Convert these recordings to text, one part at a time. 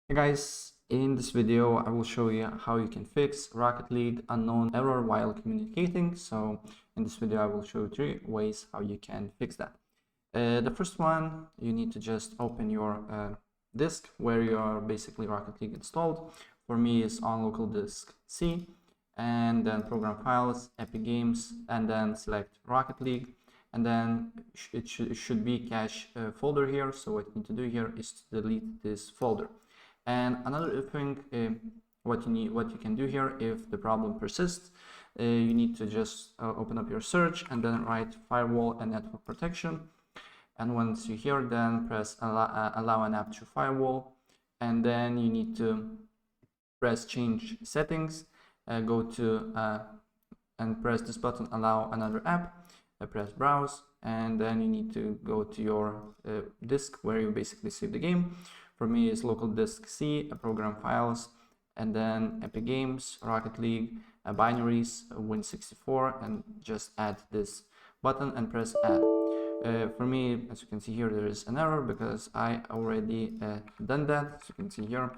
Hey guys, in this video I will show you how you can fix Rocket League unknown error while communicating. So in this video I will show you 3 ways how you can fix that. The first one, you need to just open your disk where your basically Rocket League installed. For me it's on local disk C, and then program files, Epic Games, and then select Rocket League, and then it should be cache folder here. So what you need to do here is to delete this folder. And another thing, what you can do here if the problem persists, you need to just open up your search and then write firewall and network protection. And once you hear, then press allow an app to firewall, and then you need to press change settings, go to and press this button, allow another app, press browse, and then you need to go to your disk where you basically save the game. For me it's local disk C, program files, and then Epic Games, Rocket League, binaries, Win64, and just add this button and press add. For me, as you can see here, there is an error because I already done that. As you can see here,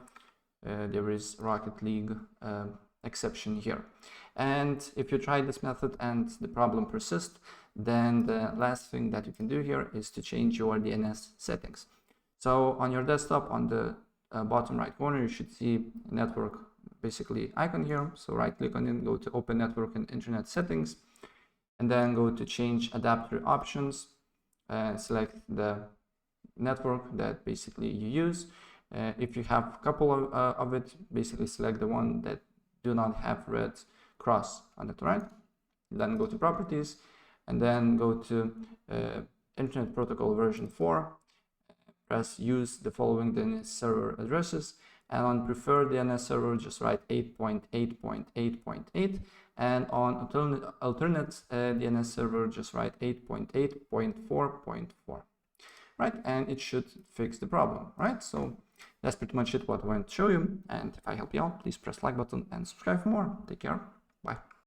there is Rocket League exception here. And if you try this method and the problem persists, then the last thing that you can do here is to change your DNS settings. So on your desktop, on the bottom right corner, you should see network basically icon here. So right click on it, go to open network and internet settings, and then go to change adapter options, select the network that basically you use. If you have a couple of it, basically select the one that do not have red cross on it, right? Then go to properties, and then go to Internet Protocol version 4. Press use the following DNS server addresses, and on preferred DNS server just write 8.8.8.8, and on alternate DNS server just write 8.8.4.4, right? And it should fix the problem, right? So that's pretty much it what I want to show you, and if I help you out, please press like button and subscribe for more. Take care, bye.